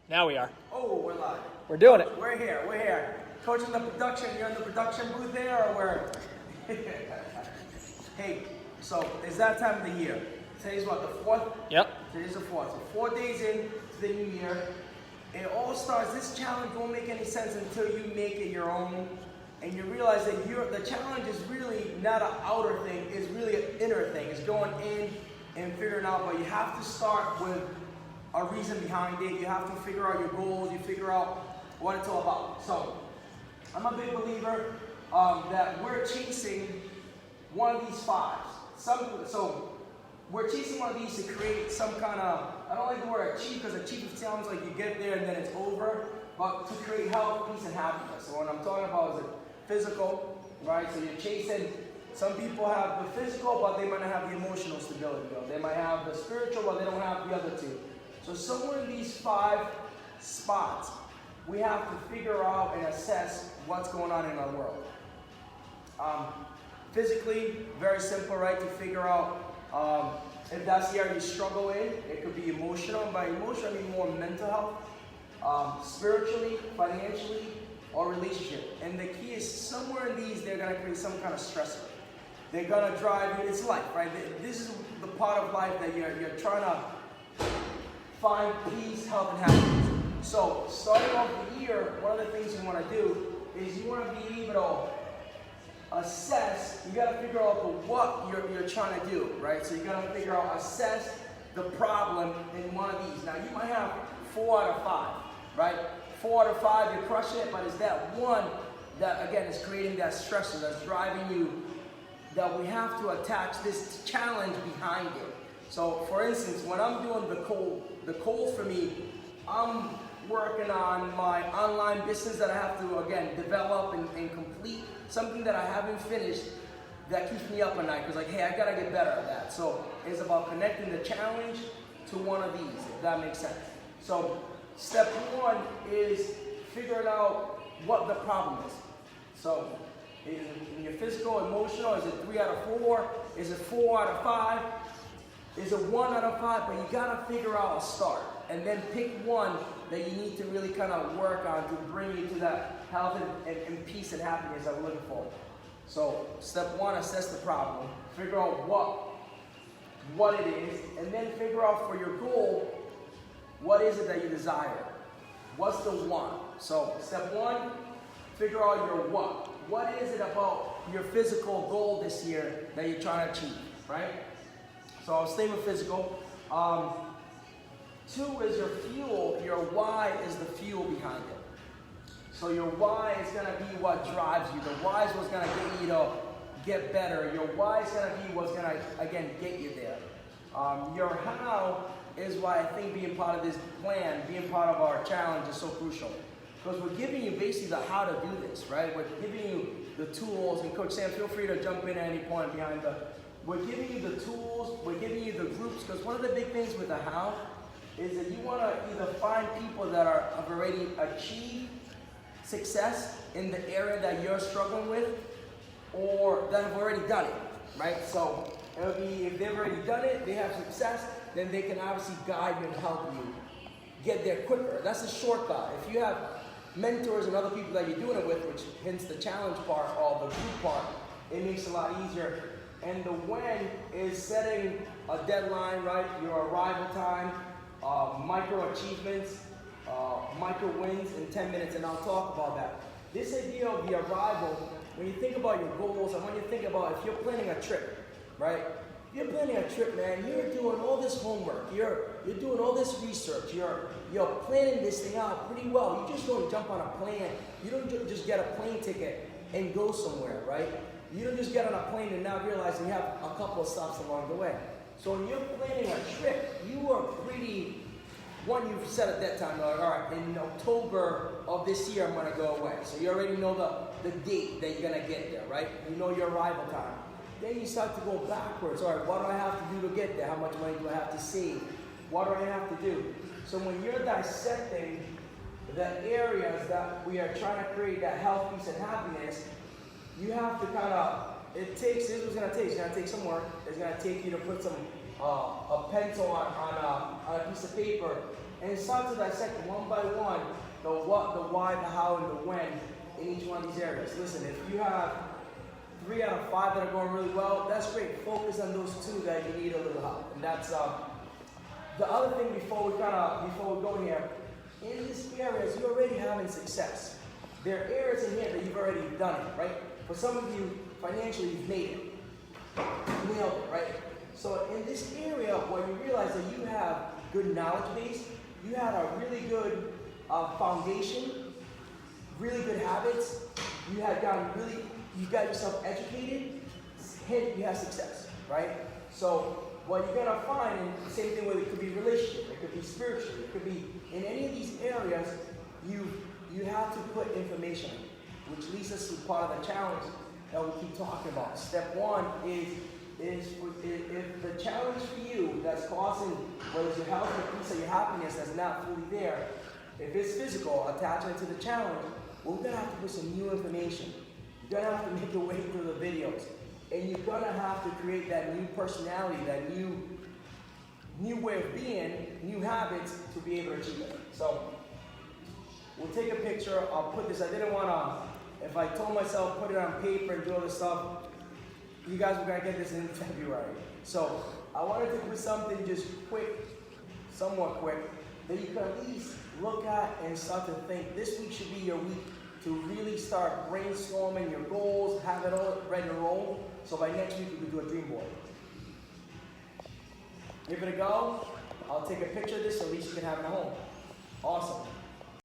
Now we are. Oh, we're live. We're doing it. We're here. Coach in the production, you're in the production booth there, or where? Hey, so it's that time of the year. Today's what, the 4th? Yep. Today's the 4th. So 4 days into the new year. It all starts, this challenge won't make any sense until you make it your own. And you realize that the challenge is really not an outer thing, it's really an inner thing. It's going in and figuring out, but you have to start with a reason behind it. You have to figure out your goals, you figure out what it's all about. So, I'm a big believer that we're chasing one of these fives. So, we're chasing one of these to create some kind of, I don't like the word achieve, because achieve sounds like you get there and then it's over, but to create health, peace, and happiness. So what I'm talking about is the physical, right? So you're chasing, some people have the physical, but they might not have the emotional stability. They might have the spiritual, but they don't have the other two. So somewhere in these 5 spots, we have to figure out and assess what's going on in our world. Physically, very simple, right? To figure out if that's the area you struggle in. It could be emotional, and by emotional I mean more mental health, spiritually, financially, or relationship. And the key is somewhere in these they're going to create some kind of stressor. They're going to drive you, it's life, right? This is the part of life that you're trying to find peace, health, and happiness. So, starting off the year, one of the things you want to do is you want to be able to assess, you got to figure out what you're trying to do, right? So you got to figure out, assess the problem in one of these. Now, you might have 4 out of 5, right? 4 out of 5, you're crushing it, but it's that one that, again, is creating that stressor that's driving you, that we have to attach this challenge behind it. So, for instance, when I'm doing the cold for me, I'm working on my online business that I have to, again, develop and complete. Something that I haven't finished that keeps me up at night, because like, hey, I gotta get better at that. So it's about connecting the challenge to one of these, if that makes sense. So step 1 is figuring out what the problem is. So is it in your physical, emotional? Is it 3 out of 4? Is it 4 out of 5? Is it 1 out of 5? But you gotta figure out a start, and then pick one that you need to really kind of work on to bring you to that health and peace and happiness that we're looking for. So step 1, assess the problem, figure out what it is, and then figure out for your goal, what is it that you desire? What's the want? So step 1, figure out your what. What is it about your physical goal this year that you're trying to achieve, right? So I'll stay with physical. 2 is your fuel. Your why is the fuel behind it. So your why is going to be what drives you. The why is what's going to get you to get better. Your why is going to be what's going to, again, get you there. Your how is why I think being part of this plan, being part of our challenge is so crucial. Because we're giving you basically the how to do this, right? We're giving you the tools, and Coach Sam, feel free to jump in at any point behind we're giving you the tools, we're giving you the groups, because one of the big things with the how is that you want to either find people that have already achieved success in the area that you're struggling with, or that have already done it, right? So it'll be, if they've already done it, they have success, then they can obviously guide you and help you get there quicker. That's a shortcut. If you have mentors and other people that you're doing it with, which hence the challenge part or the group part, it makes it a lot easier. And the when is setting a deadline, right? Your arrival time, micro achievements, micro wins in 10 minutes, and I'll talk about that. This idea of the arrival, when you think about your goals, and when you think about if you're planning a trip, right? If you're planning a trip, man, you're doing all this homework, you're doing all this research, you're planning this thing out pretty well. You just don't jump on a plane. You don't just get a plane ticket and go somewhere, right? You don't just get on a plane and now realize you have a couple of stops along the way. So when you're planning a trip, you are pretty, you've set a dead time, you're like, all right, in October of this year, I'm gonna go away. So you already know the date that you're gonna get there, right? You know your arrival time. Then you start to go backwards. All right, what do I have to do to get there? How much money do I have to save? What do I have to do? So when you're dissecting the areas that we are trying to create that health, peace, and happiness, you have to kind of, this is what it's going to take. It's going to take some work. It's going to take you to put some, a pencil on a piece of paper and start to dissect one by one the what, the why, the how, and the when in each one of these areas. Listen, if you have 3 out of 5 that are going really well, that's great. Focus on those 2 that you need a little help. And that's the other thing before we go here. In these areas, you're already having success. There are areas in here that you've already done it, right? For some of you, financially, you've made it. You nailed it, right? So in this area where you realize that you have good knowledge base, you had a really good foundation, really good habits, you got yourself educated, hint, you have success, right? So what you're gonna find, and the same thing with it could be relationship, it could be spiritual, it could be in any of these areas, you have to put information in, which leads us to part of the challenge that we keep talking about. Step 1 is if the challenge for you that's causing, whether it's your health, your peace, or your happiness that's not fully there, if it's physical, attachment to the challenge, we're gonna have to put some new information. You're gonna have to make your way through the videos. And you're gonna have to create that new personality, that new way of being, new habits to be able to achieve it. So we'll take a picture. I'll put this. I didn't want to, if I told myself put it on paper and do all this stuff, you guys were gonna get this in February. So I wanted to put something just quick, somewhat quick, that you can at least look at and start to think. This week should be your week to really start brainstorming your goals, have it all ready to roll. So by next week, we can do a dream board. Give it a go. I'll take a picture of this so at least you can have it at home. Awesome.